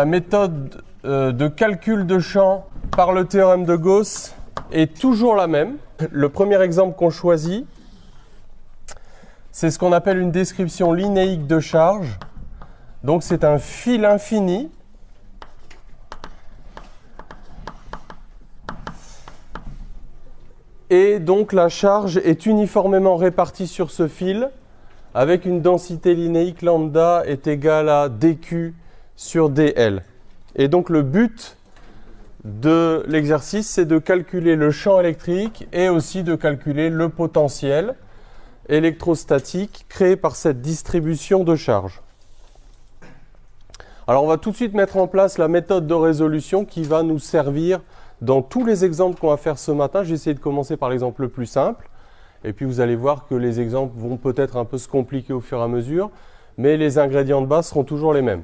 la méthode de calcul de champ par le théorème de Gauss est toujours la même. Le premier exemple qu'on choisit, c'est ce qu'on appelle une description linéique de charge. Donc c'est un fil infini et donc la charge est uniformément répartie sur ce fil avec une densité linéique lambda est égale à dq sur dl. Et donc le but de l'exercice, c'est de calculer le champ électrique et aussi de calculer le potentiel électrostatique créé par cette distribution de charge. Alors on va tout de suite mettre en place la méthode de résolution qui va nous servir dans tous les exemples qu'on va faire ce matin. J'ai essayé de commencer par l'exemple le plus simple. Et puis vous allez voir que les exemples vont peut-être un peu se compliquer au fur et à mesure, mais les ingrédients de base seront toujours les mêmes.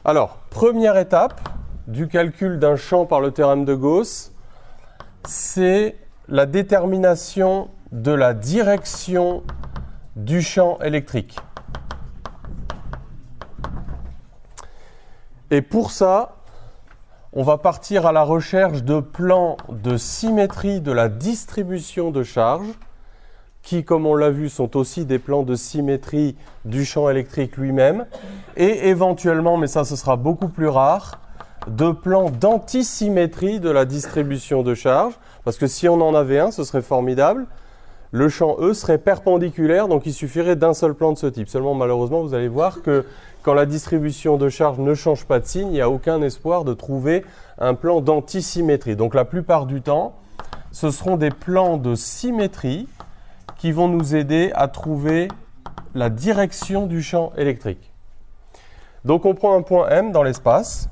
Alors, première étape du calcul d'un champ par le théorème de Gauss, c'est la détermination de la direction du champ électrique. Et pour ça, on va partir à la recherche de plans de symétrie de la distribution de charge, qui, comme on l'a vu, sont aussi des plans de symétrie du champ électrique lui-même, et éventuellement, mais ça ce sera beaucoup plus rare, de plans d'antisymétrie de la distribution de charge, parce que si on en avait un, ce serait formidable. Le champ E serait perpendiculaire, donc il suffirait d'un seul plan de ce type. Seulement, malheureusement, vous allez voir que quand la distribution de charge ne change pas de signe, il n'y a aucun espoir de trouver un plan d'antisymétrie. Donc la plupart du temps, ce seront des plans de symétrie qui vont nous aider à trouver la direction du champ électrique. Donc on prend un point M dans l'espace.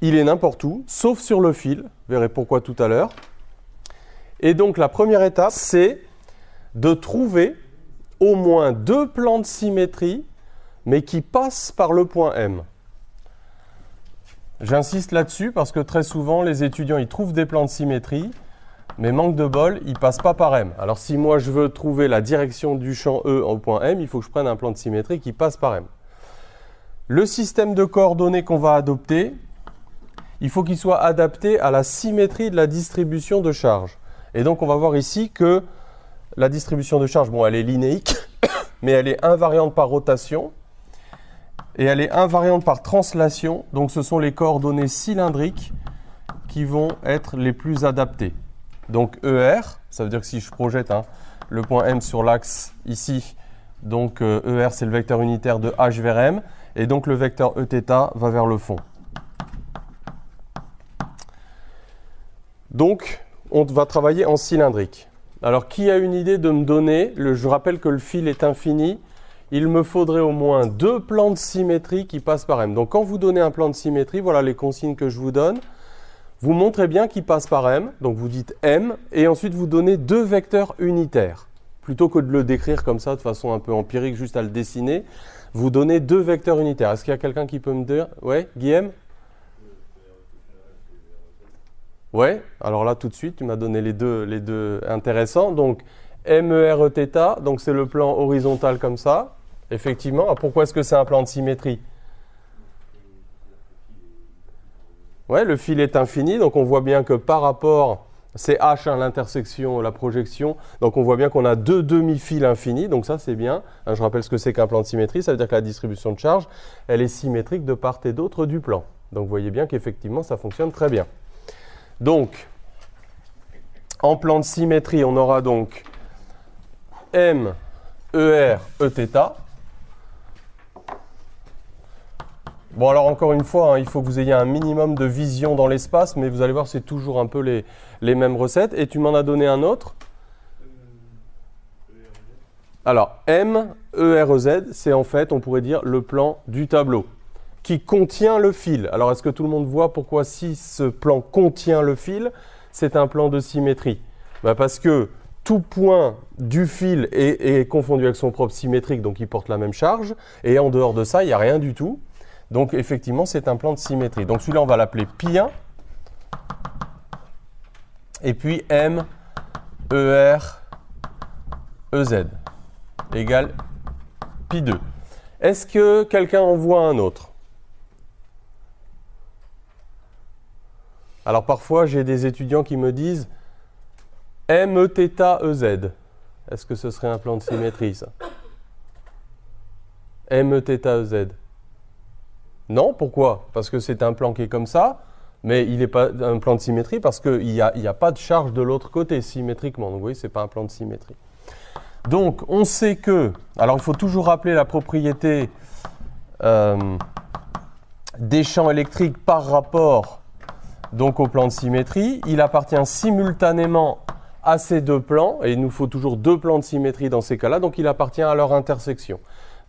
Il est n'importe où, sauf sur le fil. Vous verrez pourquoi tout à l'heure. Et donc la première étape, c'est de trouver au moins deux plans de symétrie, mais qui passent par le point M. J'insiste là-dessus parce que très souvent, les étudiants ils trouvent des plans de symétrie, mais manque de bol, ils ne passent pas par M. Alors si moi je veux trouver la direction du champ E au point M, il faut que je prenne un plan de symétrie qui passe par M. Le système de coordonnées qu'on va adopter, il faut qu'il soit adapté à la symétrie de la distribution de charge. Et donc on va voir ici que la distribution de charge, bon, elle est linéique, mais elle est invariante par rotation et elle est invariante par translation. Donc ce sont les coordonnées cylindriques qui vont être les plus adaptées. Donc ER, ça veut dire que si je projette le point M sur l'axe ici, donc ER c'est le vecteur unitaire de H vers M, et donc le vecteur Eθ va vers le fond. Donc on va travailler en cylindrique. Alors, qui a une idée de me donner, je rappelle que le fil est infini, il me faudrait au moins deux plans de symétrie qui passent par M. Donc, quand vous donnez un plan de symétrie, voilà les consignes que je vous donne. Vous montrez bien qu'il passe par M, donc vous dites M, et ensuite vous donnez deux vecteurs unitaires. Plutôt que de le décrire comme ça, de façon un peu empirique, juste à le dessiner, vous donnez deux vecteurs unitaires. Est-ce qu'il y a quelqu'un qui peut me dire? Ouais, Guillaume? Ouais, alors là tout de suite, tu m'as donné les deux intéressants. Donc MEREθ, donc c'est le plan horizontal comme ça. Effectivement, alors pourquoi est-ce que c'est un plan de symétrie? Ouais, le fil est infini, donc on voit bien que par rapport, c'est H, l'intersection, la projection, donc on voit bien qu'on a deux demi-fils infinis, donc ça c'est bien. Je rappelle ce que c'est qu'un plan de symétrie, ça veut dire que la distribution de charge, elle est symétrique de part et d'autre du plan. Donc vous voyez bien qu'effectivement ça fonctionne très bien. Donc, en plan de symétrie, on aura donc M, ER, Eθ. Bon, alors encore une fois, il faut que vous ayez un minimum de vision dans l'espace, mais vous allez voir, c'est toujours un peu les mêmes recettes. Et tu m'en as donné un autre. Alors, M, ER, EZ, c'est en fait, on pourrait dire, le plan du tableau qui contient le fil. Alors, est-ce que tout le monde voit pourquoi si ce plan contient le fil, c'est un plan de symétrie? Parce que tout point du fil est confondu avec son propre symétrique, donc il porte la même charge, et en dehors de ça, il n'y a rien du tout. Donc, effectivement, c'est un plan de symétrie. Donc, celui-là, on va l'appeler pi1, et puis M, ER, EZ, égale pi 2. Est-ce que quelqu'un en voit un autre? Alors parfois, j'ai des étudiants qui me disent M θ EZ. Est-ce que ce serait un plan de symétrie, ça? M θ EZ. Non, pourquoi? Parce que c'est un plan qui est comme ça, mais il n'est pas un plan de symétrie parce qu'il n'y a pas de charge de l'autre côté, symétriquement. Donc vous voyez, ce n'est pas un plan de symétrie. Donc, on sait que... Alors, il faut toujours rappeler la propriété des champs électriques par rapport donc, au plan de symétrie. Il appartient simultanément à ces deux plans, et il nous faut toujours deux plans de symétrie dans ces cas-là, donc il appartient à leur intersection.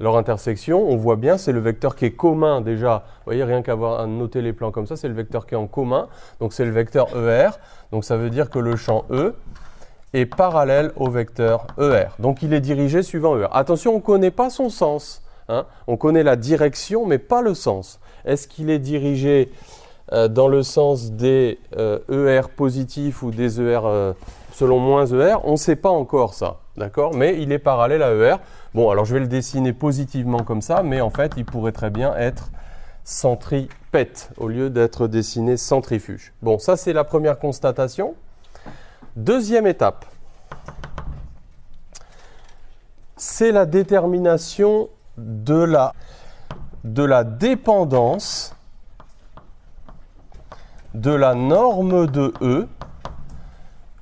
Leur intersection, on voit bien, c'est le vecteur qui est commun déjà. Vous voyez, rien qu'avoir à noter les plans comme ça, c'est le vecteur qui est en commun. Donc c'est le vecteur ER. Donc ça veut dire que le champ E est parallèle au vecteur ER. Donc il est dirigé suivant ER. Attention, on ne connaît pas son sens. Hein. On connaît la direction, mais pas le sens. Est-ce qu'il est dirigé dans le sens des ER positifs ou des ER selon moins ER? On ne sait pas encore ça. D'accord? Mais il est parallèle à ER. Bon, alors je vais le dessiner positivement comme ça, mais en fait, il pourrait très bien être centripète au lieu d'être dessiné centrifuge. Bon, ça c'est la première constatation. Deuxième étape, c'est la détermination de la dépendance de la norme de E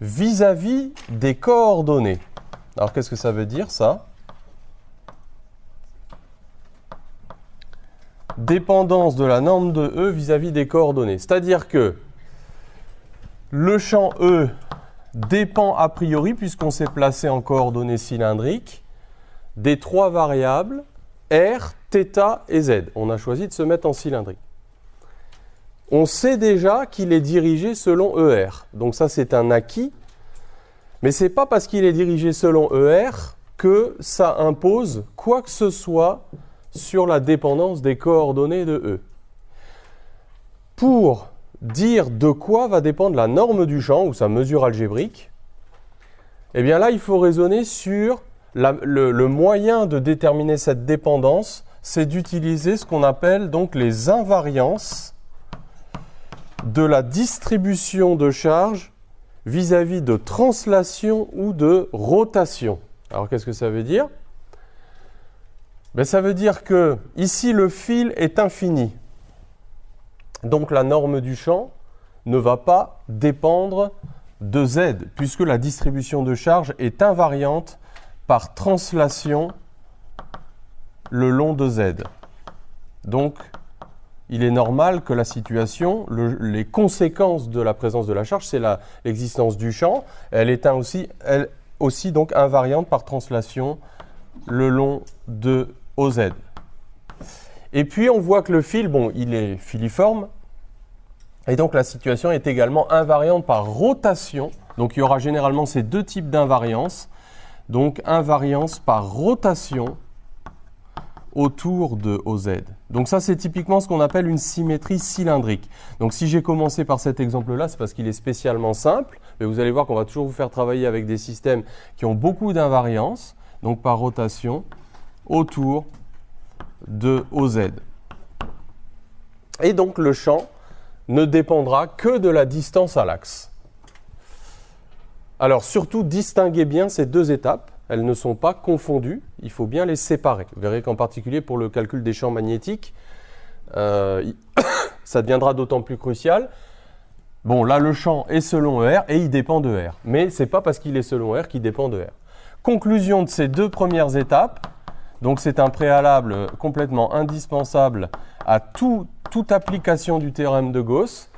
vis-à-vis des coordonnées. Alors, qu'est-ce que ça veut dire, ça? Dépendance de la norme de E vis-à-vis des coordonnées. C'est-à-dire que le champ E dépend a priori, puisqu'on s'est placé en coordonnées cylindriques, des trois variables R, θ et Z. On a choisi de se mettre en cylindrique. On sait déjà qu'il est dirigé selon ER. Donc ça, c'est un acquis. Mais ce n'est pas parce qu'il est dirigé selon ER que ça impose quoi que ce soit sur la dépendance des coordonnées de E. Pour dire de quoi va dépendre la norme du champ ou sa mesure algébrique, eh bien là, il faut raisonner sur le moyen de déterminer cette dépendance, c'est d'utiliser ce qu'on appelle donc les invariances de la distribution de charge vis-à-vis de translation ou de rotation. Alors, qu'est-ce que ça veut dire? Ben, ça veut dire que ici, le fil est infini. Donc, la norme du champ ne va pas dépendre de Z, puisque la distribution de charge est invariante par translation le long de Z. Donc, il est normal que la situation, les conséquences de la présence de la charge, c'est l'existence du champ. Elle est aussi donc invariante par translation le long de OZ. Et puis on voit que le fil, bon, il est filiforme, et donc la situation est également invariante par rotation. Donc il y aura généralement ces deux types d'invariance. Donc invariance par rotation autour de OZ. Donc ça, c'est typiquement ce qu'on appelle une symétrie cylindrique. Donc si j'ai commencé par cet exemple-là, c'est parce qu'il est spécialement simple, mais vous allez voir qu'on va toujours vous faire travailler avec des systèmes qui ont beaucoup d'invariance, donc par rotation, autour de OZ. Et donc le champ ne dépendra que de la distance à l'axe. Alors surtout, distinguez bien ces deux étapes. Elles ne sont pas confondues, il faut bien les séparer. Vous verrez qu'en particulier pour le calcul des champs magnétiques, ça deviendra d'autant plus crucial. Bon, là, le champ est selon ER et il dépend de R. Mais ce n'est pas parce qu'il est selon R qu'il dépend de R. Conclusion de ces deux premières étapes. Donc, c'est un préalable complètement indispensable à toute application du théorème de Gauss.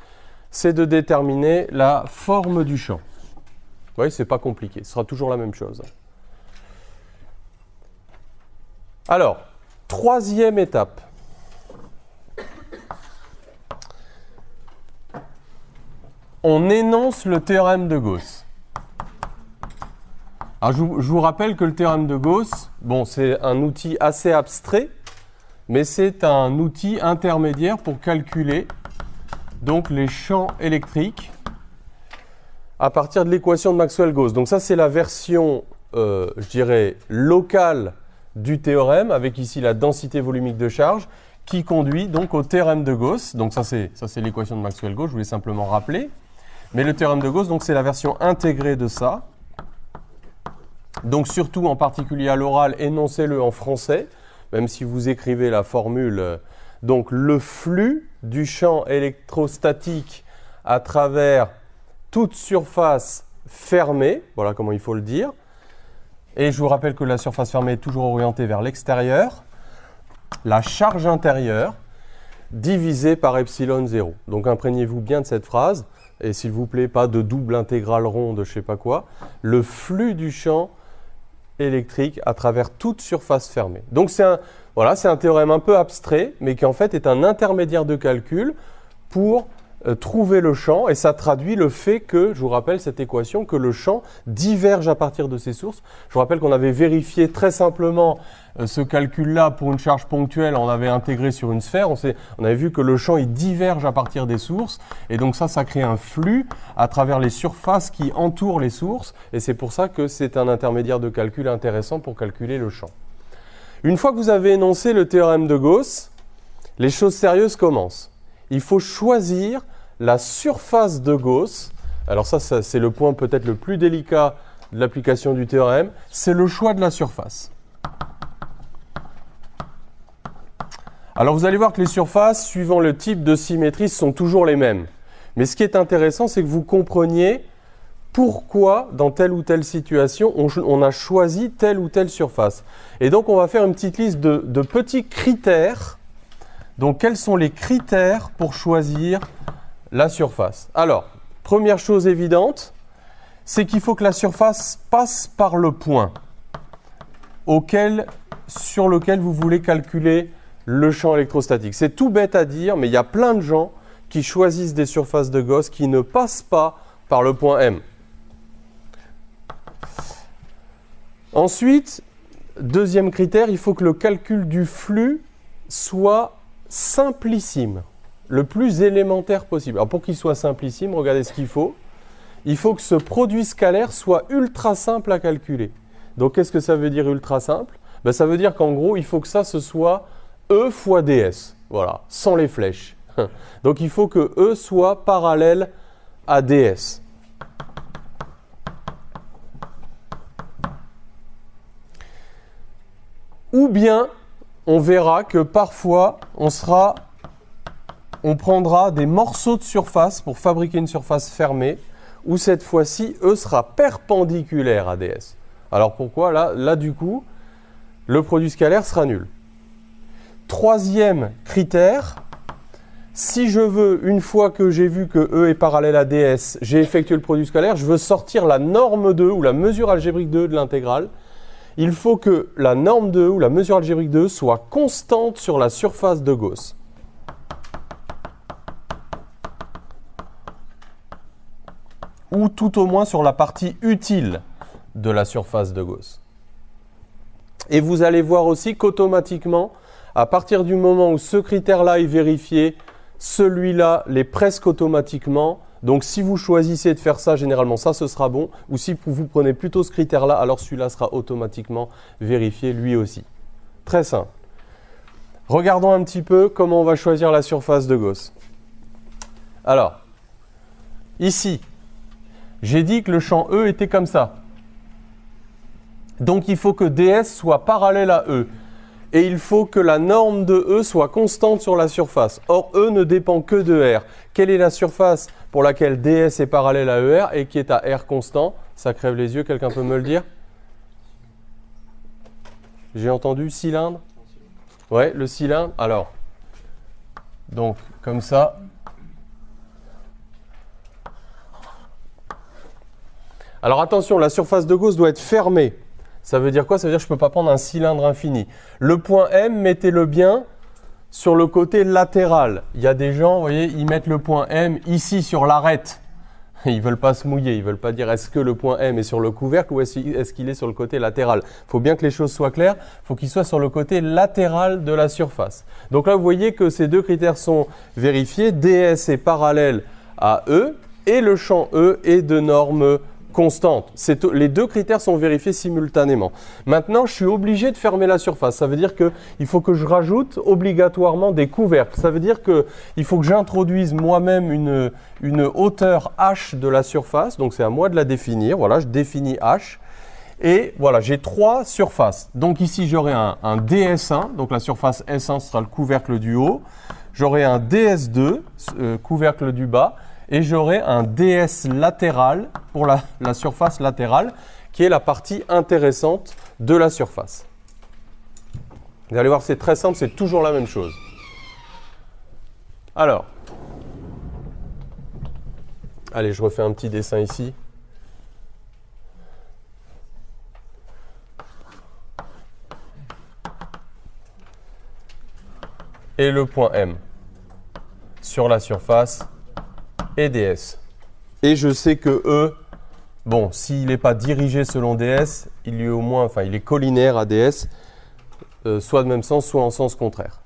C'est de déterminer la forme du champ. Vous voyez, ce n'est pas compliqué. Ce sera toujours la même chose. Alors, troisième étape. On énonce le théorème de Gauss. Alors, je vous rappelle que le théorème de Gauss, bon, c'est un outil assez abstrait, mais c'est un outil intermédiaire pour calculer donc, les champs électriques à partir de l'équation de Maxwell-Gauss. Donc ça, c'est la version, je dirais, locale du théorème, avec ici la densité volumique de charge, qui conduit donc au théorème de Gauss. Donc ça c'est l'équation de Maxwell-Gauss, je voulais simplement rappeler. Mais le théorème de Gauss, donc c'est la version intégrée de ça. Donc surtout en particulier à l'oral, énoncez-le en français, même si vous écrivez la formule. Donc le flux du champ électrostatique à travers toute surface fermée, voilà comment il faut le dire. Et je vous rappelle que la surface fermée est toujours orientée vers l'extérieur. La charge intérieure divisée par epsilon 0. Donc imprégnez-vous bien de cette phrase. Et s'il vous plaît, pas de double intégrale ronde, je ne sais pas quoi. Le flux du champ électrique à travers toute surface fermée. Donc c'est un théorème un peu abstrait, mais qui en fait est un intermédiaire de calcul pour trouver le champ, et ça traduit le fait que, je vous rappelle cette équation, que le champ diverge à partir de ses sources. Je vous rappelle qu'on avait vérifié très simplement ce calcul-là pour une charge ponctuelle, on avait intégré sur une sphère, on avait vu que le champ il diverge à partir des sources, et donc ça crée un flux à travers les surfaces qui entourent les sources, et c'est pour ça que c'est un intermédiaire de calcul intéressant pour calculer le champ. Une fois que vous avez énoncé le théorème de Gauss, les choses sérieuses commencent. Il faut choisir la surface de Gauss. Alors ça c'est le point peut-être le plus délicat de l'application du théorème, c'est le choix de la surface. Alors vous allez voir que les surfaces, suivant le type de symétrie, sont toujours les mêmes. Mais ce qui est intéressant, c'est que vous compreniez pourquoi, dans telle ou telle situation, on a choisi telle ou telle surface. Et donc on va faire une petite liste de petits critères. Donc quels sont les critères pour choisir la surface? Alors, première chose évidente, c'est qu'il faut que la surface passe par le point sur lequel vous voulez calculer le champ électrostatique. C'est tout bête à dire, mais il y a plein de gens qui choisissent des surfaces de Gauss qui ne passent pas par le point M. Ensuite, deuxième critère, il faut que le calcul du flux soit simplissime, le plus élémentaire possible. Alors pour qu'il soit simplissime, regardez ce qu'il faut. Il faut que ce produit scalaire soit ultra simple à calculer. Donc qu'est-ce que ça veut dire ultra simple? Ça veut dire qu'en gros, il faut que ce soit E fois ds, voilà, sans les flèches. Donc il faut que E soit parallèle à ds. Ou bien, on verra que parfois, on prendra des morceaux de surface pour fabriquer une surface fermée, où cette fois-ci, E sera perpendiculaire à ds. Alors pourquoi? Là, du coup, le produit scalaire sera nul. Troisième critère, si je veux, une fois que j'ai vu que E est parallèle à ds, j'ai effectué le produit scalaire, je veux sortir la norme de E ou la mesure algébrique de E de l'intégrale. Il faut que la norme de E ou la mesure algébrique de E soit constante sur la surface de Gauss. Ou tout au moins sur la partie utile de la surface de Gauss. Et vous allez voir aussi qu'automatiquement, à partir du moment où ce critère-là est vérifié, celui-là l'est presque automatiquement. Donc si vous choisissez de faire ça, généralement ça, ce sera bon. Ou si vous prenez plutôt ce critère-là, alors celui-là sera automatiquement vérifié lui aussi. Très simple. Regardons un petit peu comment on va choisir la surface de Gauss. Alors, ici, j'ai dit que le champ E était comme ça. Donc il faut que ds soit parallèle à E. Et il faut que la norme de E soit constante sur la surface. Or, E ne dépend que de R. Quelle est la surface pour laquelle ds est parallèle à ER et qui est à R constant? Ça crève les yeux, quelqu'un peut me le dire? J'ai entendu cylindre? Ouais, le cylindre. Alors, donc, comme ça. Alors attention, la surface de Gauss doit être fermée. Ça veut dire quoi? Ça veut dire que je ne peux pas prendre un cylindre infini. Le point M, mettez-le bien sur le côté latéral. Il y a des gens, vous voyez, ils mettent le point M ici sur l'arête. Ils ne veulent pas se mouiller, ils ne veulent pas dire est-ce que le point M est sur le couvercle ou est-ce qu'il est sur le côté latéral. Il faut bien que les choses soient claires, il faut qu'il soit sur le côté latéral de la surface. Donc là, vous voyez que ces deux critères sont vérifiés. ds est parallèle à E et le champ E est de norme constante. Les deux critères sont vérifiés simultanément. Maintenant, je suis obligé de fermer la surface. Ça veut dire qu'il faut que je rajoute obligatoirement des couvercles. Ça veut dire qu'il faut que j'introduise moi-même une hauteur h de la surface. Donc, c'est à moi de la définir. Voilà, je définis h. Et voilà, j'ai 3 surfaces. Donc ici, j'aurai un DS1. Donc la surface S1 sera le couvercle du haut. J'aurai un DS2, couvercle du bas. Et j'aurai un DS latéral pour la surface latérale, qui est la partie intéressante de la surface. Vous allez voir, c'est très simple, c'est toujours la même chose. Alors, allez, je refais un petit dessin ici. Et le point M sur la surface et DS. Et je sais que E, bon, s'il n'est pas dirigé selon DS, il est collinaire à DS, soit de même sens, soit en sens contraire.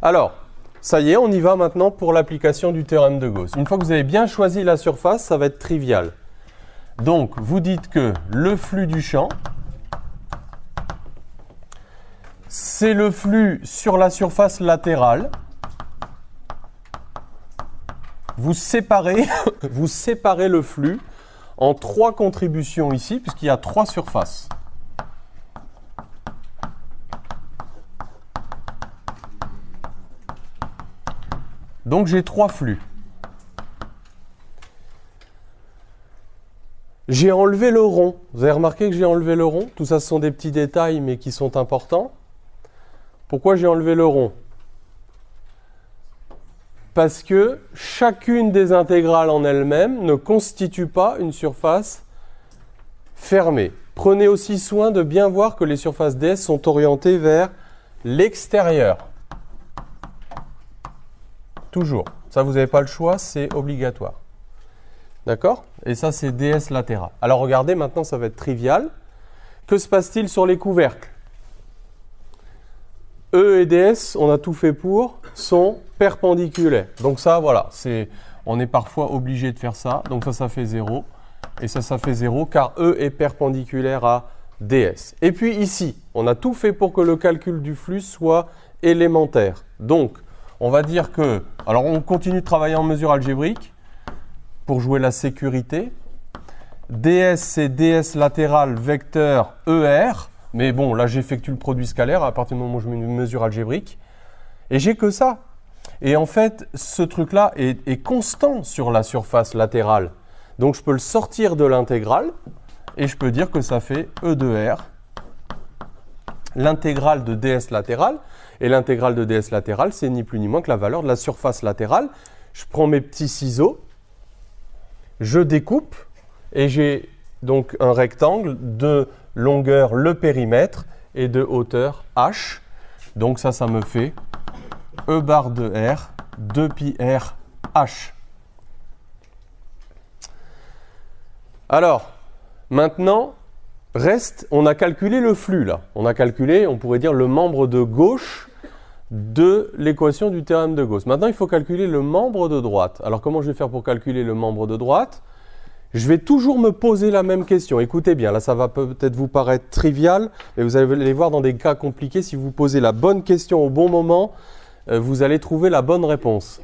Alors, ça y est, on y va maintenant pour l'application du théorème de Gauss. Une fois que vous avez bien choisi la surface, ça va être trivial. Donc, vous dites que le flux du champ, c'est le flux sur la surface latérale. Vous séparez le flux en 3 contributions ici, puisqu'il y a 3 surfaces. Donc j'ai 3 flux. J'ai enlevé le rond. Vous avez remarqué que j'ai enlevé le rond? Tout ça, ce sont des petits détails, mais qui sont importants. Pourquoi j'ai enlevé le rond? Parce que chacune des intégrales en elle-même ne constitue pas une surface fermée. Prenez aussi soin de bien voir que les surfaces DS sont orientées vers l'extérieur. Toujours. Ça, vous n'avez pas le choix, c'est obligatoire. D'accord? Et ça, c'est DS latéral. Alors regardez, maintenant, ça va être trivial. Que se passe-t-il sur les couvercles? E et DS, on a tout fait pour, sont perpendiculaires. Donc ça, voilà, on est parfois obligé de faire ça. Donc ça fait 0. Et ça fait 0 car E est perpendiculaire à DS. Et puis ici, on a tout fait pour que le calcul du flux soit élémentaire. Donc, on va dire que... Alors, on continue de travailler en mesure algébrique pour jouer la sécurité. DS, c'est DS latéral vecteur ER. Mais bon, là, j'effectue le produit scalaire à partir du moment où je mets une mesure algébrique. Et j'ai que ça. Et en fait, ce truc-là est constant sur la surface latérale. Donc, je peux le sortir de l'intégrale et je peux dire que ça fait E de R, l'intégrale de DS latérale. Et l'intégrale de DS latérale, c'est ni plus ni moins que la valeur de la surface latérale. Je prends mes petits ciseaux, je découpe et j'ai donc un rectangle de longueur le périmètre et de hauteur h. Donc ça me fait E bar de R, 2 pi R h. Alors, maintenant, on a calculé le flux là. On a calculé, on pourrait dire, le membre de gauche de l'équation du théorème de Gauss. Maintenant, il faut calculer le membre de droite. Alors, comment je vais faire pour calculer le membre de droite? Je vais toujours me poser la même question. Écoutez bien, là, ça va peut-être vous paraître trivial, mais vous allez voir dans des cas compliqués, si vous posez la bonne question au bon moment, vous allez trouver la bonne réponse.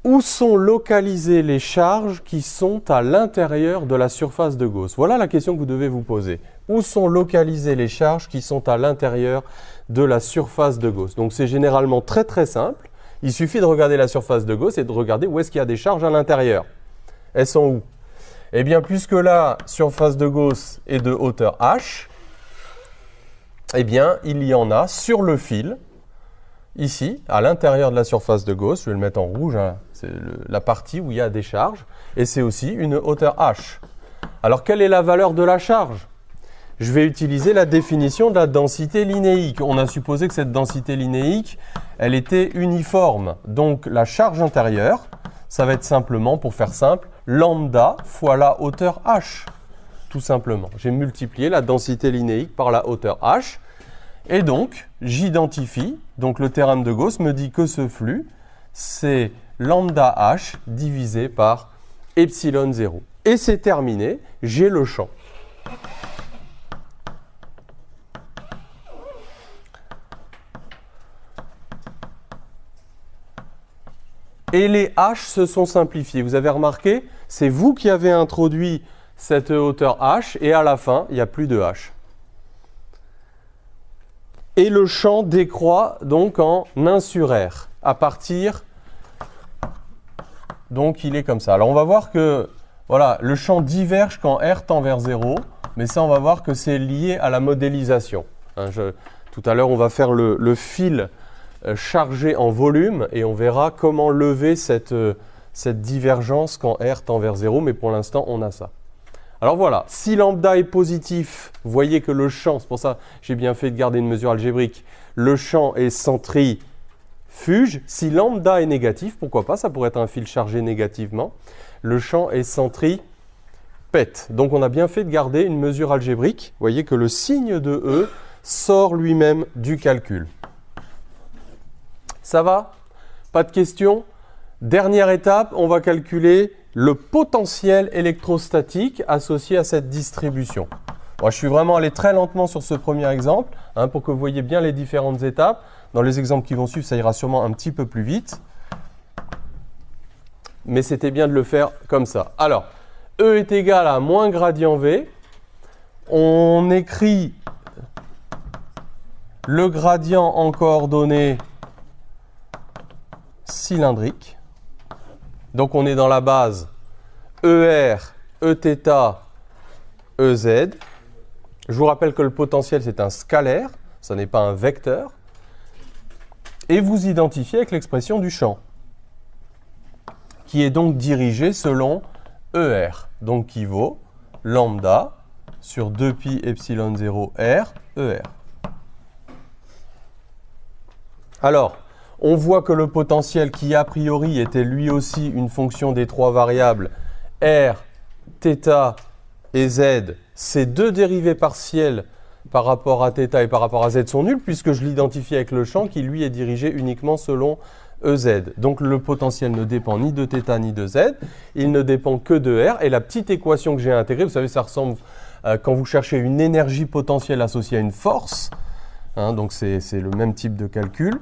Où sont localisées les charges qui sont à l'intérieur de la surface de Gauss? Voilà la question que vous devez vous poser. Où sont localisées les charges qui sont à l'intérieur de la surface de Gauss? Donc c'est généralement très très simple. Il suffit de regarder la surface de Gauss et de regarder où est-ce qu'il y a des charges à l'intérieur. Elles sont où? Eh bien, puisque la surface de Gauss est de hauteur h, eh bien, il y en a sur le fil, ici, à l'intérieur de la surface de Gauss. Je vais le mettre en rouge, hein, c'est la partie où il y a des charges, et c'est aussi une hauteur h. Alors, quelle est la valeur de la charge? Je vais utiliser la définition de la densité linéique. On a supposé que cette densité linéique, elle était uniforme. Donc, la charge intérieure, ça va être simplement, pour faire simple, lambda fois la hauteur h, tout simplement. J'ai multiplié la densité linéique par la hauteur h, et donc, j'identifie, donc le théorème de Gauss me dit que ce flux, c'est lambda h divisé par epsilon 0. Et c'est terminé, j'ai le champ. Et les h se sont simplifiés. Vous avez remarqué, c'est vous qui avez introduit cette hauteur h, et à la fin, il n'y a plus de h. Et le champ décroît donc en 1 sur r, à partir, donc il est comme ça. Alors on va voir que voilà, le champ diverge quand r tend vers 0, mais ça on va voir que c'est lié à la modélisation. Hein, tout à l'heure on va faire le fil chargé en volume et on verra comment lever cette divergence quand r tend vers 0, mais pour l'instant on a ça. Alors voilà, si lambda est positif, vous voyez que le champ, c'est pour ça que j'ai bien fait de garder une mesure algébrique, le champ est centrifuge. Si lambda est négatif, pourquoi pas, ça pourrait être un fil chargé négativement, le champ est centripète. Donc on a bien fait de garder une mesure algébrique. Vous voyez que le signe de E sort lui-même du calcul. Ça va? Pas de questions? Dernière étape, on va calculer le potentiel électrostatique associé à cette distribution. Moi, je suis vraiment allé très lentement sur ce premier exemple, hein, pour que vous voyez bien les différentes étapes. Dans les exemples qui vont suivre, ça ira sûrement un petit peu plus vite. Mais c'était bien de le faire comme ça. Alors, E est égal à moins gradient V. On écrit le gradient en coordonnées cylindriques. Donc on est dans la base ER, Eθ, Ez. Je vous rappelle que le potentiel c'est un scalaire, ce n'est pas un vecteur. Et vous identifiez avec l'expression du champ, qui est donc dirigé selon ER, donc qui vaut lambda sur 2pi epsilon 0 R ER. Alors, on voit que le potentiel qui a priori était lui aussi une fonction des trois variables R, θ et Z, ces deux dérivées partielles par rapport à θ et par rapport à Z sont nulles puisque je l'identifie avec le champ qui lui est dirigé uniquement selon EZ. Donc le potentiel ne dépend ni de θ ni de Z, il ne dépend que de R et la petite équation que j'ai intégrée, vous savez ça ressemble quand vous cherchez une énergie potentielle associée à une force, hein, donc c'est le même type de calcul.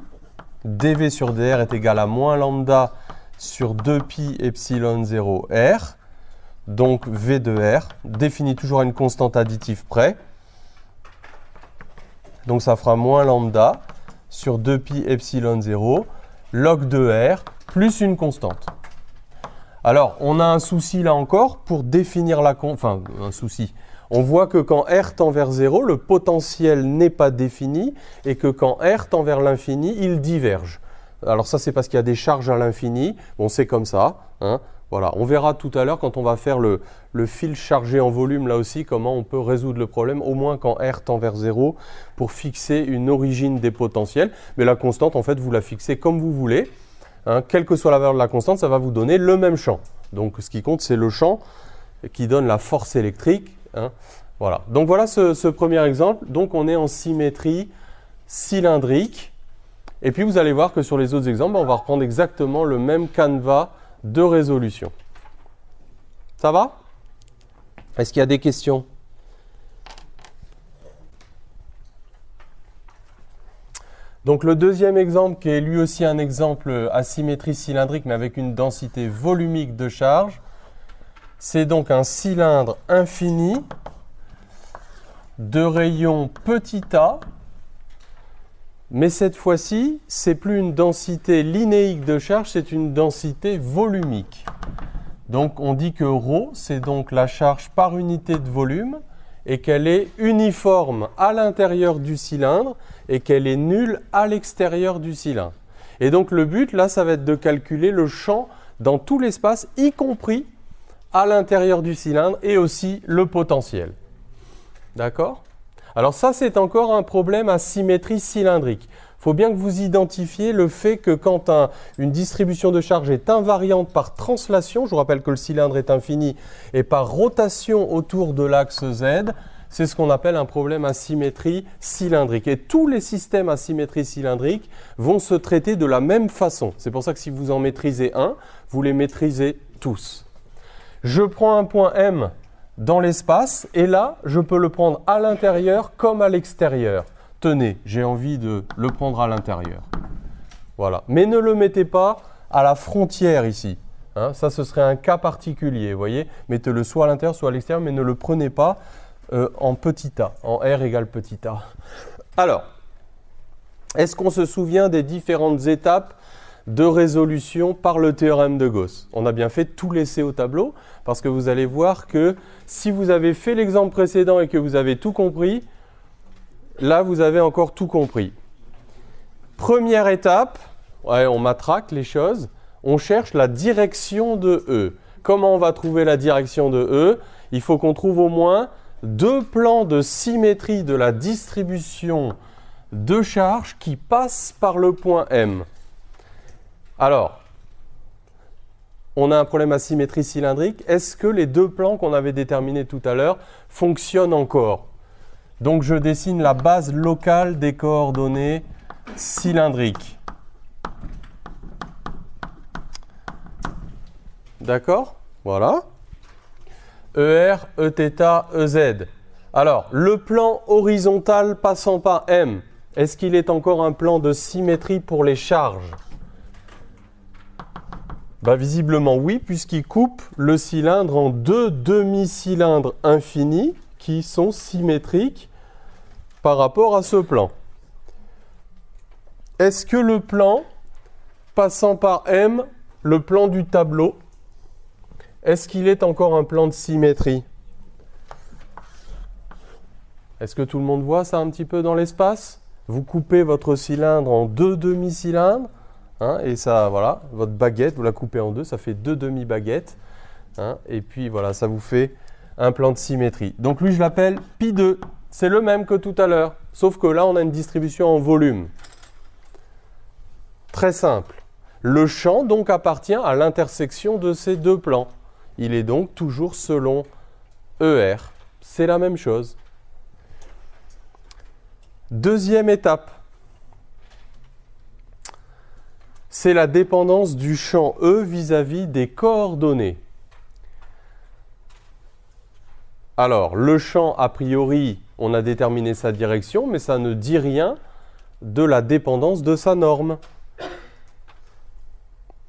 dV sur dr est égal à moins lambda sur 2pi epsilon 0 R. Donc V de R définit toujours à une constante additive près. Donc ça fera moins lambda sur 2pi epsilon 0 log de R plus une constante. Alors on a un souci là encore pour définir la constante. Enfin un souci. On voit que quand R tend vers 0, le potentiel n'est pas défini et que quand R tend vers l'infini, il diverge. Alors ça, c'est parce qu'il y a des charges à l'infini. Bon, c'est comme ça. Hein. Voilà. On verra tout à l'heure quand on va faire le fil chargé en volume, là aussi, comment on peut résoudre le problème, au moins quand R tend vers 0, pour fixer une origine des potentiels. Mais la constante, en fait, vous la fixez comme vous voulez. Hein. Quelle que soit la valeur de la constante, ça va vous donner le même champ. Donc ce qui compte, c'est le champ qui donne la force électrique. Hein, voilà. Donc voilà ce premier exemple. Donc on est en symétrie cylindrique. Et puis vous allez voir que sur les autres exemples, on va reprendre exactement le même canevas de résolution. Ça va? Est-ce qu'il y a des questions? Donc le deuxième exemple, qui est lui aussi un exemple à symétrie cylindrique, mais avec une densité volumique de charge. C'est donc un cylindre infini de rayon petit a, mais cette fois-ci, ce n'est plus une densité linéique de charge, c'est une densité volumique. Donc on dit que ρ, c'est donc la charge par unité de volume et qu'elle est uniforme à l'intérieur du cylindre et qu'elle est nulle à l'extérieur du cylindre. Et donc le but, là, ça va être de calculer le champ dans tout l'espace, y compris à l'intérieur du cylindre et aussi le potentiel. D'accord? Alors ça, c'est encore un problème à symétrie cylindrique. Il faut bien que vous identifiez le fait que quand une distribution de charge est invariante par translation, je vous rappelle que le cylindre est infini, et par rotation autour de l'axe Z, c'est ce qu'on appelle un problème à symétrie cylindrique. Et tous les systèmes à symétrie cylindrique vont se traiter de la même façon. C'est pour ça que si vous en maîtrisez un, vous les maîtrisez tous. Je prends un point M dans l'espace et là, je peux le prendre à l'intérieur comme à l'extérieur. Tenez, j'ai envie de le prendre à l'intérieur. Voilà. Mais ne le mettez pas à la frontière ici. Hein, ça, ce serait un cas particulier, vous voyez. Mettez-le soit à l'intérieur, soit à l'extérieur, mais ne le prenez pas en petit a, en R égale petit a. Alors, est-ce qu'on se souvient des différentes étapes de résolution par le théorème de Gauss? On a bien fait tout laisser au tableau, parce que vous allez voir que si vous avez fait l'exemple précédent et que vous avez tout compris, là, vous avez encore tout compris. Première étape, ouais, on matraque les choses, on cherche la direction de E. Comment on va trouver la direction de E? Il faut qu'on trouve au moins deux plans de symétrie de la distribution de charges qui passent par le point M. Alors, on a un problème à symétrie cylindrique. Est-ce que les deux plans qu'on avait déterminés tout à l'heure fonctionnent encore? Donc, je dessine la base locale des coordonnées cylindriques. D'accord? Voilà. ER, Eθ, EZ. Alors, le plan horizontal passant par M, est-ce qu'il est encore un plan de symétrie pour les charges? Ben, visiblement oui, puisqu'il coupe le cylindre en deux demi-cylindres infinis qui sont symétriques par rapport à ce plan. Est-ce que le plan passant par M, le plan du tableau, est-ce qu'il est encore un plan de symétrie? Est-ce que tout le monde voit ça un petit peu dans l'espace? Vous coupez votre cylindre en deux demi-cylindres, hein, et ça, voilà, votre baguette, vous la coupez en deux, ça fait deux demi-baguettes, hein, et puis voilà, ça vous fait un plan de symétrie. Donc lui, je l'appelle pi2. C'est le même que tout à l'heure, sauf que là, on a une distribution en volume. Très simple. Le champ, donc, appartient à l'intersection de ces deux plans. Il est donc toujours selon ER. C'est la même chose. Deuxième étape, c'est la dépendance du champ E vis-à-vis des coordonnées. Alors, le champ, a priori, on a déterminé sa direction, mais ça ne dit rien de la dépendance de sa norme.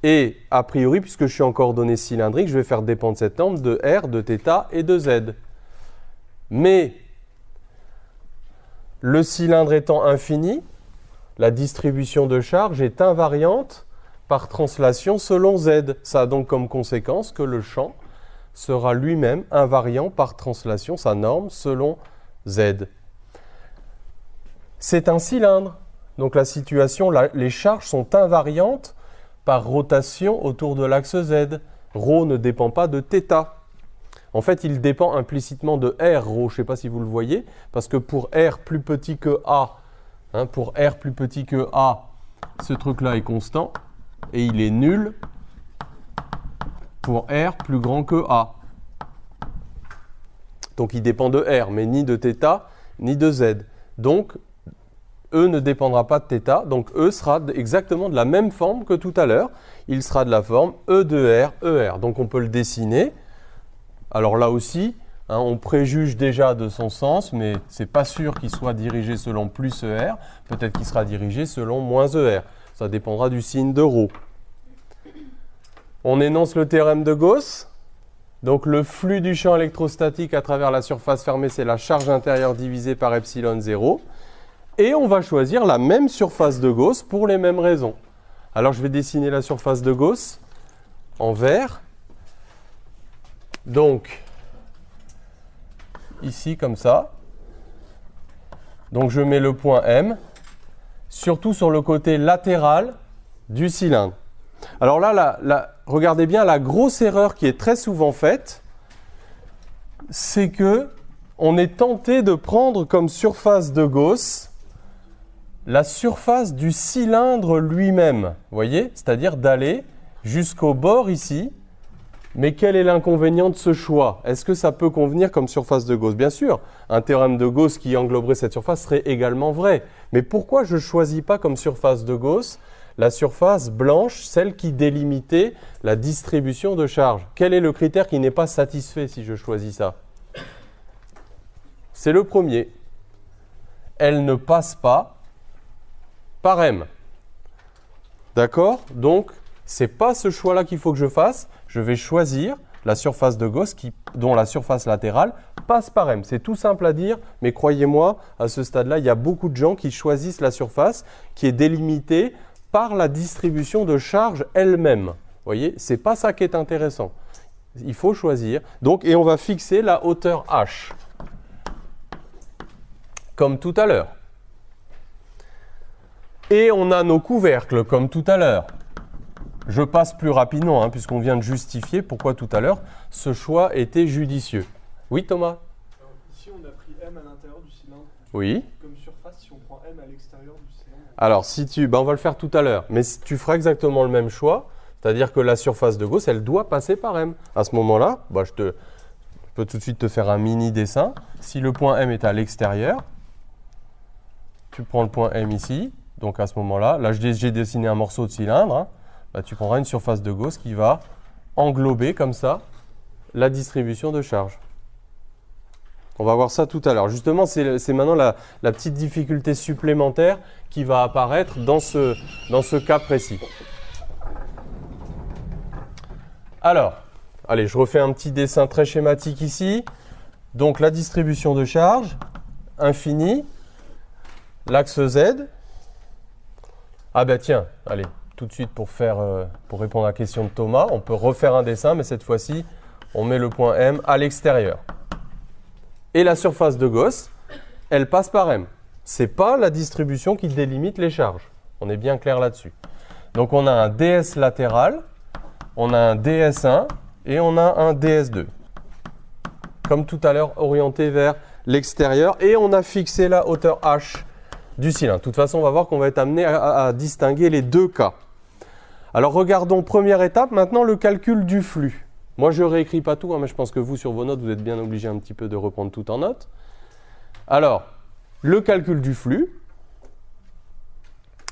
Et, a priori, puisque je suis en coordonnées cylindriques, je vais faire dépendre cette norme de R, de θ et de Z. Mais, le cylindre étant infini, la distribution de charge est invariante par translation selon Z. Ça a donc comme conséquence que le champ sera lui-même invariant par translation, sa norme, selon Z. C'est un cylindre. Donc la situation, les charges sont invariantes par rotation autour de l'axe Z. Ρ ne dépend pas de θ. En fait, il dépend implicitement de R, ρ. Je ne sais pas si vous le voyez, parce que pour R plus petit que A, hein, pour R plus petit que A, ce truc-là est constant, et il est nul pour R plus grand que A. Donc il dépend de R, mais ni de θ, ni de Z. Donc, E ne dépendra pas de θ, donc E sera exactement de la même forme que tout à l'heure. Il sera de la forme E de R, ER. Donc on peut le dessiner. Alors là aussi, hein, on préjuge déjà de son sens, mais ce n'est pas sûr qu'il soit dirigé selon plus ER. Peut-être qu'il sera dirigé selon moins ER. Ça dépendra du signe de ρ. On énonce le théorème de Gauss. Donc le flux du champ électrostatique à travers la surface fermée, c'est la charge intérieure divisée par epsilon 0. Et on va choisir la même surface de Gauss pour les mêmes raisons. Alors je vais dessiner la surface de Gauss en vert. Donc, ici comme ça. Donc je mets le point M, surtout sur le côté latéral du cylindre. Alors là, regardez bien, la grosse erreur qui est très souvent faite, c'est que on est tenté de prendre comme surface de Gauss la surface du cylindre lui-même, vous voyez, c'est-à-dire d'aller jusqu'au bord ici. Mais quel est l'inconvénient de ce choix? Est-ce que ça peut convenir comme surface de Gauss? Bien sûr, un théorème de Gauss qui engloberait cette surface serait également vrai. Mais pourquoi je ne choisis pas comme surface de Gauss la surface blanche, celle qui délimitait la distribution de charge. Quel est le critère qui n'est pas satisfait si je choisis ça? C'est le premier. Elle ne passe pas par M. D'accord? Donc, ce n'est pas ce choix-là qu'il faut que je fasse. Je vais choisir la surface de Gauss dont la surface latérale passe par M. C'est tout simple à dire, mais croyez-moi, à ce stade-là, il y a beaucoup de gens qui choisissent la surface qui est délimitée par la distribution de charge elle-même. Vous voyez, ce n'est pas ça qui est intéressant. Il faut choisir. Donc, et on va fixer la hauteur H, comme tout à l'heure. Et on a nos couvercles, comme tout à l'heure. Je passe plus rapidement, puisqu'on vient de justifier pourquoi tout à l'heure ce choix était judicieux. Oui, Thomas? Alors, ici, on a pris M à l'intérieur du cylindre. Oui. Comme surface, si on prend M à l'extérieur du cylindre. Alors, on va le faire tout à l'heure, mais tu feras exactement le même choix, c'est-à-dire que la surface de Gauss, elle doit passer par M. À ce moment-là, je peux tout de suite te faire un mini dessin. Si le point M est à l'extérieur, tu prends le point M ici. Donc à ce moment-là, j'ai dessiné un morceau de cylindre. Tu prendras une surface de Gauss qui va englober comme ça la distribution de charge. On va voir ça tout à l'heure. Justement, c'est maintenant la petite difficulté supplémentaire qui va apparaître dans ce cas précis. Alors, allez, je refais un petit dessin très schématique ici. Donc la distribution de charge, infinie, l'axe Z. Ah ben tiens, allez, tout de suite pour répondre à la question de Thomas, on peut refaire un dessin, mais cette fois-ci, on met le point M à l'extérieur. Et la surface de Gauss, elle passe par M. Ce n'est pas la distribution qui délimite les charges. On est bien clair là-dessus. Donc on a un DS latéral, on a un DS1 et on a un DS2. Comme tout à l'heure, orienté vers l'extérieur. Et on a fixé la hauteur H du cylindre. De toute façon, on va voir qu'on va être amené à distinguer les deux cas. Alors regardons première étape, maintenant le calcul du flux. Moi je ne réécris pas tout, mais je pense que vous sur vos notes, vous êtes bien obligés un petit peu de reprendre tout en note. Alors, le calcul du flux,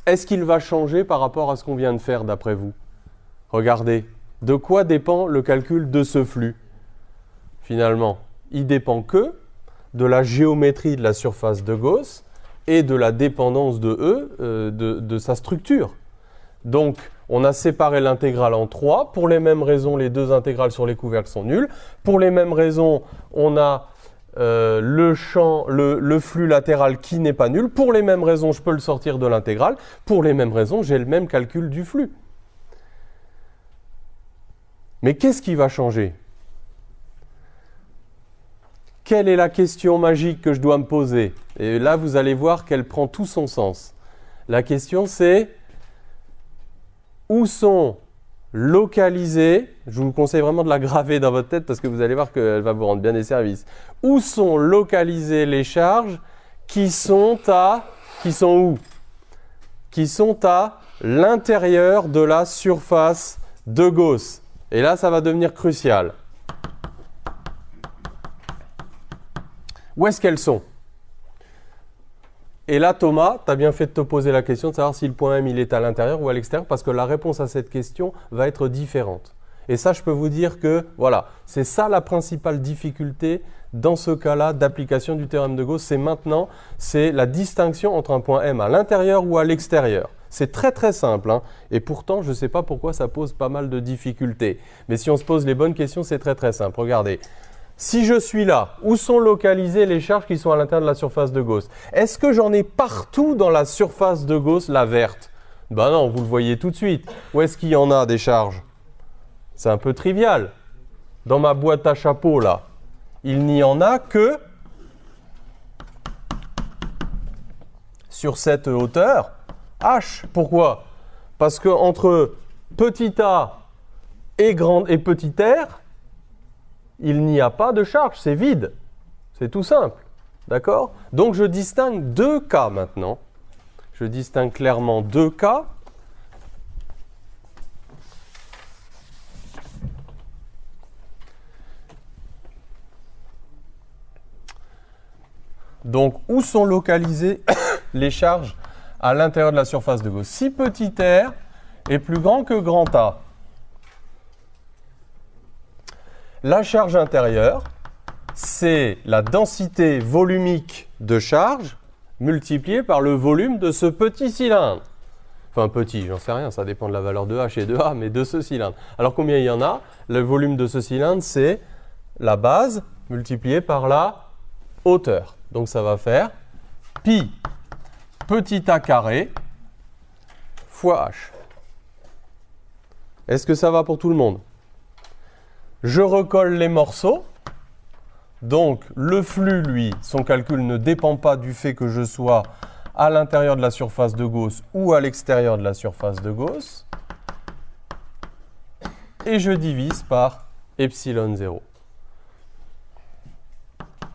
est-ce qu'il va changer par rapport à ce qu'on vient de faire d'après vous? Regardez, de quoi dépend le calcul de ce flux? Finalement, il dépend que de la géométrie de la surface de Gauss et de la dépendance de E de sa structure. Donc, on a séparé l'intégrale en trois. Pour les mêmes raisons, les deux intégrales sur les couvercles sont nulles. Pour les mêmes raisons, on a le flux latéral qui n'est pas nul. Pour les mêmes raisons, je peux le sortir de l'intégrale. Pour les mêmes raisons, j'ai le même calcul du flux. Mais qu'est-ce qui va changer? Quelle est la question magique que je dois me poser? Et là, vous allez voir qu'elle prend tout son sens. La question, c'est où sont localisées, je vous conseille vraiment de la graver dans votre tête parce que vous allez voir qu'elle va vous rendre bien des services. Où sont localisées les charges qui sont où? Qui sont à l'intérieur de la surface de Gauss. Et là, ça va devenir crucial. Où est-ce qu'elles sont? Et là, Thomas, tu as bien fait de te poser la question de savoir si le point M il est à l'intérieur ou à l'extérieur, parce que la réponse à cette question va être différente. Et ça, je peux vous dire que, voilà, c'est ça la principale difficulté dans ce cas-là d'application du théorème de Gauss. C'est la distinction entre un point M à l'intérieur ou à l'extérieur. C'est très très simple, et pourtant, je ne sais pas pourquoi ça pose pas mal de difficultés. Mais si on se pose les bonnes questions, c'est très très simple. Regardez. Si je suis là, où sont localisées les charges qui sont à l'intérieur de la surface de Gauss? Est-ce que j'en ai partout dans la surface de Gauss, la verte? Ben non, vous le voyez tout de suite. Où est-ce qu'il y en a des charges? C'est un peu trivial. Dans ma boîte à chapeau, là, il n'y en a que sur cette hauteur H. Pourquoi? Parce qu'entre petit a et petit r, il n'y a pas de charge, c'est vide. C'est tout simple. D'accord? Donc je distingue deux cas maintenant. Je distingue clairement deux cas. Donc où sont localisées les charges à l'intérieur de la surface de Gauss. Si petit r est plus grand que grand A, la charge intérieure, c'est la densité volumique de charge multipliée par le volume de ce petit cylindre. Enfin petit, j'en sais rien, ça dépend de la valeur de H et de A, mais de ce cylindre. Alors combien il y en a? Le volume de ce cylindre, c'est la base multipliée par la hauteur. Donc ça va faire pi petit a carré fois H. Est-ce que ça va pour tout le monde? Je recolle les morceaux. Donc le flux, lui, son calcul ne dépend pas du fait que je sois à l'intérieur de la surface de Gauss ou à l'extérieur de la surface de Gauss. Et je divise par epsilon 0.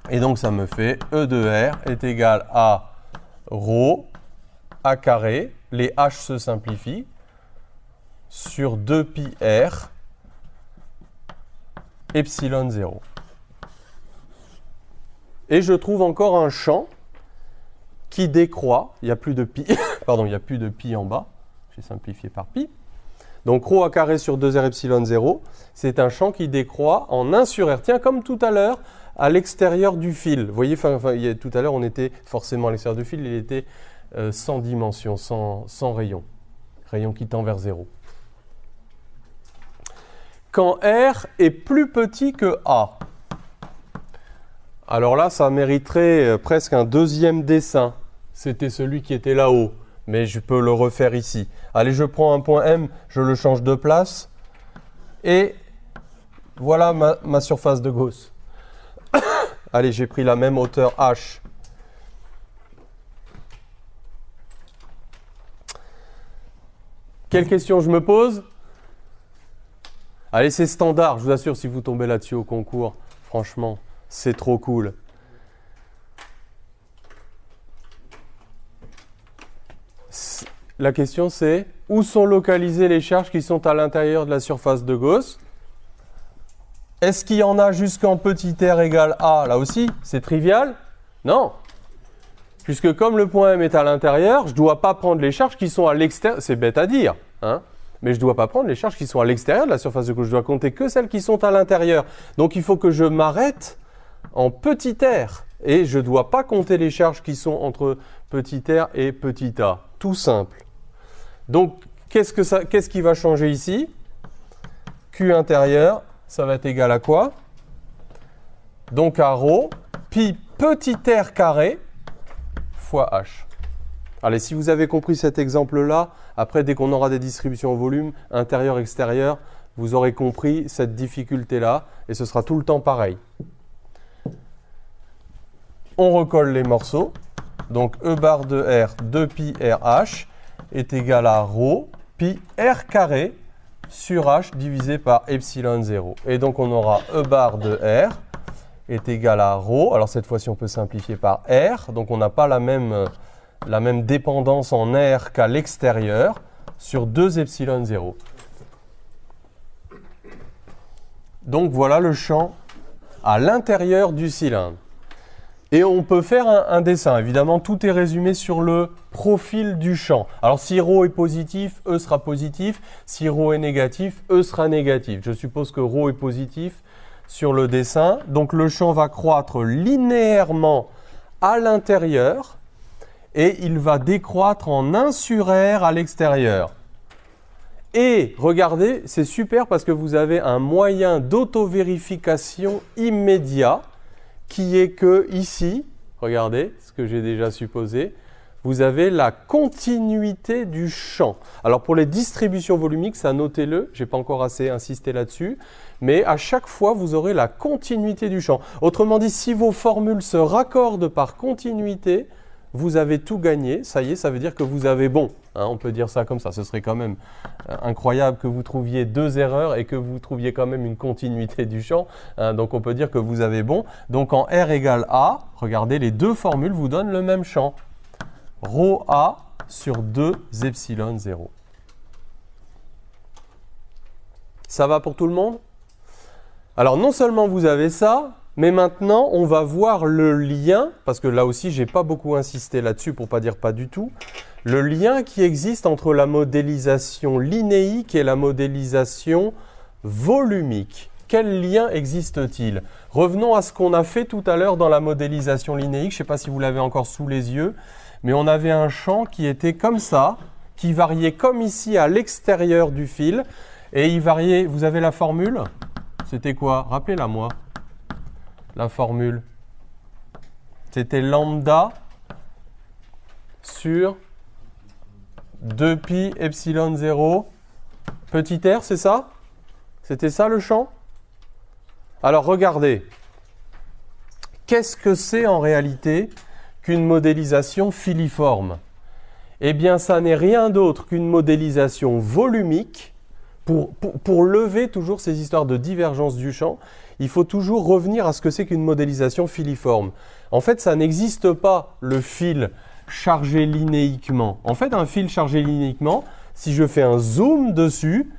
Et donc ça me fait E de R est égal à ρ A carré, les H se simplifient, sur 2 pi R epsilon 0. Et je trouve encore un champ qui décroît, il n'y a plus de pi, pardon, il n'y a plus de pi en bas, j'ai simplifié par pi. Donc ρ A carré sur 2R epsilon 0, c'est un champ qui décroît en 1 sur R. Tiens, comme tout à l'heure, à l'extérieur du fil. Vous voyez, tout à l'heure, on était forcément à l'extérieur du fil, il était sans dimension, sans rayon. Rayon qui tend vers 0. Quand R est plus petit que A, alors là, ça mériterait presque un deuxième dessin. C'était celui qui était là-haut, mais je peux le refaire ici. Allez, je prends un point M, je le change de place, et voilà ma surface de Gauss. Allez, j'ai pris la même hauteur H. Quelle question je me pose? Allez, c'est standard, je vous assure, si vous tombez là-dessus au concours, franchement, c'est trop cool. La question c'est, où sont localisées les charges qui sont à l'intérieur de la surface de Gauss? Est-ce qu'il y en a jusqu'en petit r égale A? Là aussi, c'est trivial? Non. Puisque comme le point M est à l'intérieur, je ne dois pas prendre les charges qui sont à l'extérieur. C'est bête à dire, hein? Mais je ne dois pas prendre les charges qui sont à l'extérieur de la surface de Gauss. Je dois compter que celles qui sont à l'intérieur. Donc il faut que je m'arrête en petit r. Et je ne dois pas compter les charges qui sont entre petit r et petit a. Tout simple. Donc qu'est-ce qui va changer ici? Q intérieur, ça va être égal à quoi? Donc à ρ, pi petit r carré fois h. Allez, si vous avez compris cet exemple-là, après, dès qu'on aura des distributions au volume, intérieur-extérieur, vous aurez compris cette difficulté-là, et ce sera tout le temps pareil. On recolle les morceaux. Donc E bar de R, 2 pi RH est égal à ρ, pi R carré sur H divisé par epsilon 0. Et donc on aura E bar de R est égal à ρ. Alors cette fois-ci, on peut simplifier par R. Donc on n'a pas la même dépendance en R qu'à l'extérieur sur 2 epsilon 0. Donc voilà le champ à l'intérieur du cylindre. Et on peut faire un dessin. Évidemment, tout est résumé sur le profil du champ. Alors si ρ est positif, E sera positif. Si ρ est négatif, E sera négatif. Je suppose que ρ est positif sur le dessin. Donc le champ va croître linéairement à l'intérieur et il va décroître en 1 sur R à l'extérieur. Et regardez, c'est super parce que vous avez un moyen d'auto-vérification immédiat qui est que ici, regardez ce que j'ai déjà supposé, vous avez la continuité du champ. Alors pour les distributions volumiques, ça notez-le, je n'ai pas encore assez insisté là-dessus, mais à chaque fois vous aurez la continuité du champ. Autrement dit, si vos formules se raccordent par continuité, vous avez tout gagné, ça y est, ça veut dire que vous avez bon. Hein, on peut dire ça comme ça, ce serait quand même incroyable que vous trouviez 2 erreurs et que vous trouviez quand même une continuité du champ. Hein, donc on peut dire que vous avez bon. Donc en R égale A, regardez, les deux formules vous donnent le même champ. Rho A sur 2 epsilon 0. Ça va pour tout le monde? Alors non seulement vous avez ça, mais maintenant, on va voir le lien, parce que là aussi, je n'ai pas beaucoup insisté là-dessus pour ne pas dire pas du tout, le lien qui existe entre la modélisation linéique et la modélisation volumique. Quel lien existe-t-il? Revenons à ce qu'on a fait tout à l'heure dans la modélisation linéique. Je ne sais pas si vous l'avez encore sous les yeux, mais on avait un champ qui était comme ça, qui variait comme ici à l'extérieur du fil. Et il variait, vous avez la formule? C'était quoi? Rappelez-la moi. La formule. C'était lambda sur 2pi epsilon 0 petit r, c'est ça? C'était ça le champ? Alors regardez, qu'est-ce que c'est en réalité qu'une modélisation filiforme? Eh bien, ça n'est rien d'autre qu'une modélisation volumique. Pour lever toujours ces histoires de divergence du champ, il faut toujours revenir à ce que c'est qu'une modélisation filiforme. En fait, ça n'existe pas le fil chargé linéiquement. En fait, un fil chargé linéiquement, si je fais un zoom dessus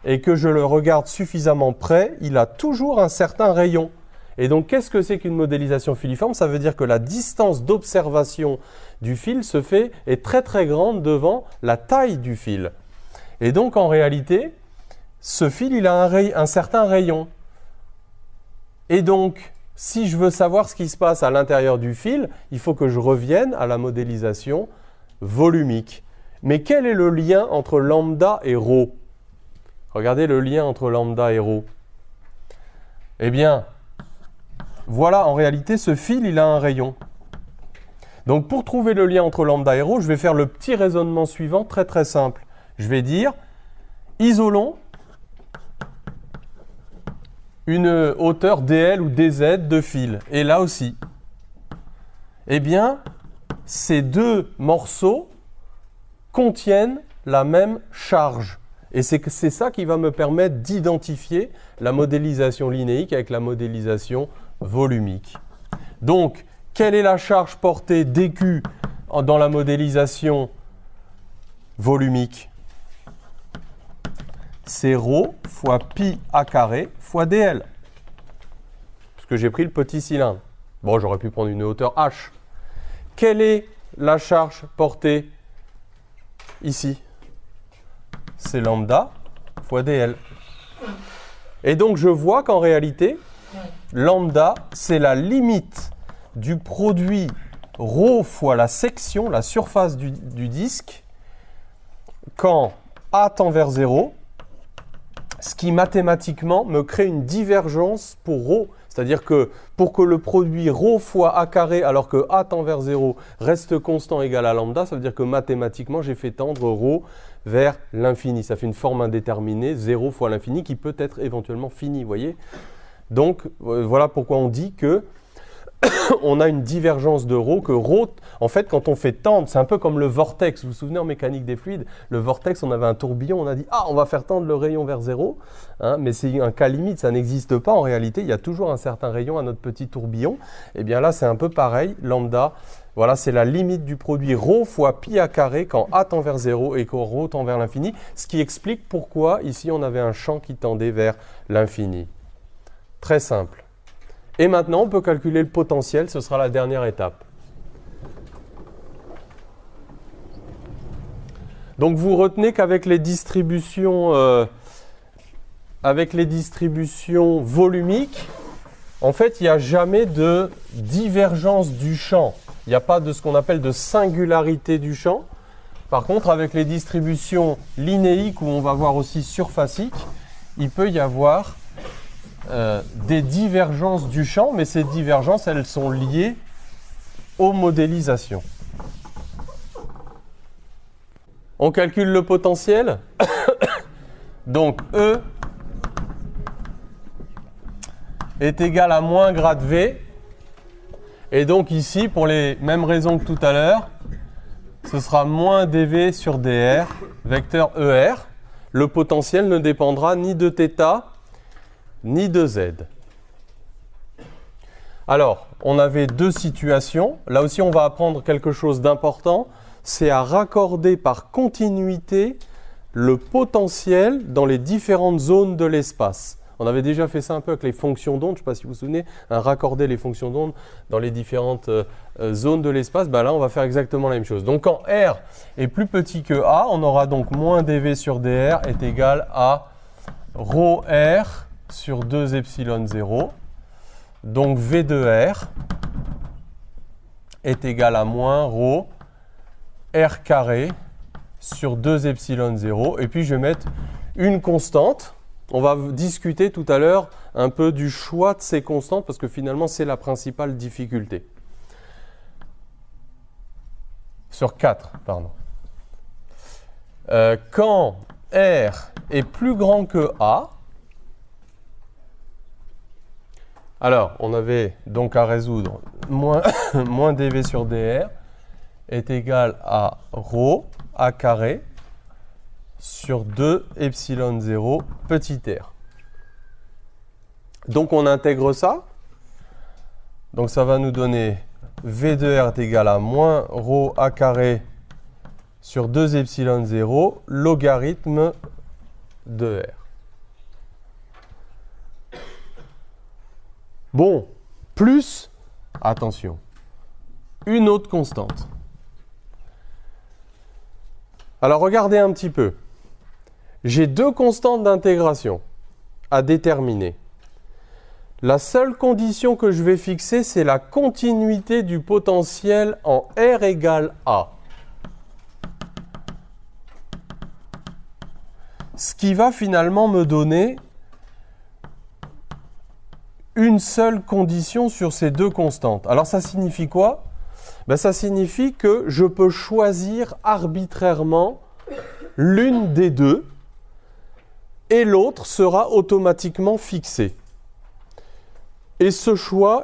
et que je le regarde suffisamment près, il a toujours un certain rayon. Et donc, qu'est-ce que c'est qu'une modélisation filiforme? Ça veut dire que la distance d'observation du fil est très très grande devant la taille du fil. Et donc, en réalité, ce fil, il a un certain rayon. Et donc, si je veux savoir ce qui se passe à l'intérieur du fil, il faut que je revienne à la modélisation volumique. Mais quel est le lien entre lambda et ρ? Regardez le lien entre lambda et ρ. Eh bien, voilà, en réalité, ce fil, il a un rayon. Donc, pour trouver le lien entre lambda et ρ, je vais faire le petit raisonnement suivant, très très simple. Je vais dire, isolons une hauteur dl ou dz de fil. Et là aussi, eh bien, ces deux morceaux contiennent la même charge. Et c'est ça qui va me permettre d'identifier la modélisation linéique avec la modélisation volumique. Donc, quelle est la charge portée dQ dans la modélisation volumique? C'est ρ fois pi a carré fois dl. Parce que j'ai pris le petit cylindre. Bon, j'aurais pu prendre une hauteur h. Quelle est la charge portée ici? C'est lambda fois dl. Et donc, je vois qu'en réalité, lambda, c'est la limite du produit ρ fois la section, la surface du disque, quand a tend vers 0, ce qui mathématiquement me crée une divergence pour ρ. C'est-à-dire que pour que le produit ρ fois a carré alors que a tend vers 0 reste constant égal à lambda, ça veut dire que mathématiquement j'ai fait tendre ρ vers l'infini. Ça fait une forme indéterminée, 0 fois l'infini, qui peut être éventuellement fini, vous voyez. Donc voilà pourquoi on dit que on a une divergence de ρ, que ρ, en fait, quand on fait tendre, c'est un peu comme le vortex. Vous vous souvenez en mécanique des fluides, le vortex, on avait un tourbillon, on a dit « Ah, on va faire tendre le rayon vers 0 hein, ». Mais c'est un cas limite, ça n'existe pas. En réalité, il y a toujours un certain rayon à notre petit tourbillon. Et bien là, c'est un peu pareil. Lambda, voilà, c'est la limite du produit ρ fois pi a carré quand a tend vers 0 et quand ρ tend vers l'infini. Ce qui explique pourquoi, ici, on avait un champ qui tendait vers l'infini. Très simple. Et maintenant, on peut calculer le potentiel, ce sera la dernière étape. Donc vous retenez qu'avec les distributions volumiques, en fait, il n'y a jamais de divergence du champ. Il n'y a pas de ce qu'on appelle de singularité du champ. Par contre, avec les distributions linéiques, où on va voir aussi surfaciques, il peut y avoir des divergences du champ, mais ces divergences, elles sont liées aux modélisations. On calcule le potentiel. Donc, E est égal à moins grade V. Et donc ici, pour les mêmes raisons que tout à l'heure, ce sera moins dV sur dr, vecteur ER. Le potentiel ne dépendra ni de θ, ni de Z. Alors, on avait deux situations. Là aussi, on va apprendre quelque chose d'important. C'est à raccorder par continuité le potentiel dans les différentes zones de l'espace. On avait déjà fait ça un peu avec les fonctions d'onde, je ne sais pas si vous vous souvenez, raccorder les fonctions d'onde dans les différentes zones de l'espace. Ben là, on va faire exactement la même chose. Donc quand R est plus petit que A, on aura donc moins dV sur dr est égal à rho R sur 2 epsilon 0. Donc V de R est égal à moins rho R carré sur 2 epsilon 0. Et puis je vais mettre une constante. On va discuter tout à l'heure un peu du choix de ces constantes parce que finalement c'est la principale difficulté. Sur 4, pardon. Quand R est plus grand que A, alors on avait donc à résoudre moins dV sur dr est égal à rho A carré sur 2 epsilon 0 petit r. Donc on intègre ça. Donc ça va nous donner V de R est égal à moins rho A carré sur 2 epsilon 0 logarithme de R. Bon, plus, attention, une autre constante. Alors regardez un petit peu. J'ai deux constantes d'intégration à déterminer. La seule condition que je vais fixer, c'est la continuité du potentiel en R égale A. Ce qui va finalement me donner une seule condition sur ces deux constantes. Alors ça signifie quoi? Ben, ça signifie que je peux choisir arbitrairement l'une des deux et l'autre sera automatiquement fixé. Et ce choix,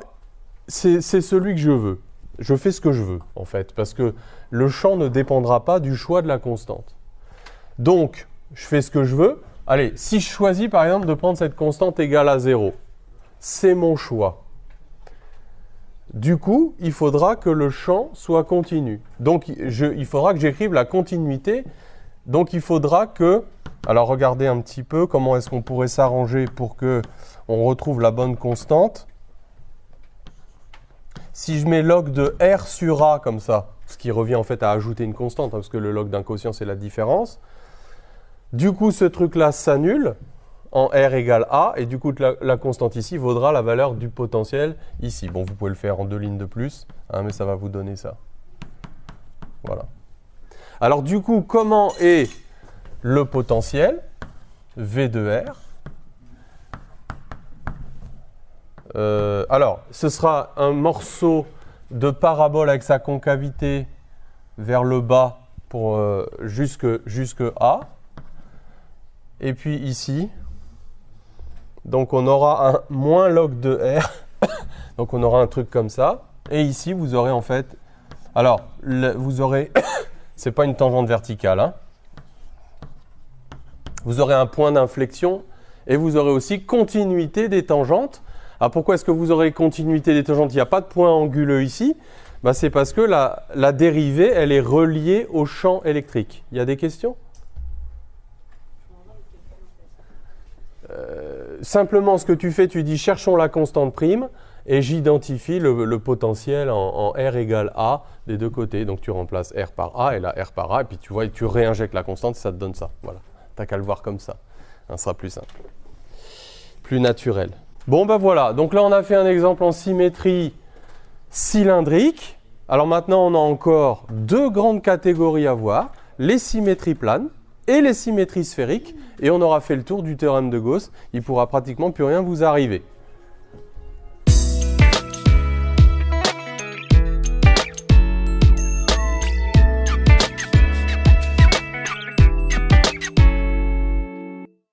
c'est celui que je veux. Je fais ce que je veux, en fait, parce que le champ ne dépendra pas du choix de la constante. Donc, je fais ce que je veux. Allez, si je choisis, par exemple, de prendre cette constante égale à 0, c'est mon choix. Du coup, il faudra que le champ soit continu. Donc, il faudra que j'écrive la continuité. Donc, il faudra que... Alors, regardez un petit peu comment est-ce qu'on pourrait s'arranger pour que on retrouve la bonne constante. Si je mets log de R sur A comme ça, ce qui revient en fait à ajouter une constante, hein, parce que le log d'un quotient, c'est la différence. Du coup, ce truc-là s'annule en R égale A, et du coup, la constante ici vaudra la valeur du potentiel ici. Bon, vous pouvez le faire en 2 lignes de plus, hein, mais ça va vous donner ça. Voilà. Alors, du coup, comment est le potentiel V de R? Alors, ce sera un morceau de parabole avec sa concavité vers le bas pour jusque A. Et puis ici, donc on aura un moins log de R. Donc on aura un truc comme ça. Et ici, vous aurez en fait... Alors, vous aurez... c'est pas une tangente verticale, hein. Vous aurez un point d'inflexion et vous aurez aussi continuité des tangentes. Alors pourquoi est-ce que vous aurez continuité des tangentes? Il n'y a pas de point anguleux ici. Ben, c'est parce que la dérivée, elle est reliée au champ électrique. Il y a des questions? Simplement, ce que tu fais, tu dis cherchons la constante prime et j'identifie le potentiel en R égale A des deux côtés. Donc tu remplaces R par A et là R par A, et puis tu vois, tu réinjectes la constante et ça te donne ça. Voilà. Tu n'as qu'à le voir comme ça. Ça sera plus simple. Plus naturel. Bon, ben voilà. Donc là, on a fait un exemple en symétrie cylindrique. Alors maintenant, on a encore deux grandes catégories à voir. Les symétries planes et les symétries sphériques. Et on aura fait le tour du théorème de Gauss. Il ne pourra pratiquement plus rien vous arriver.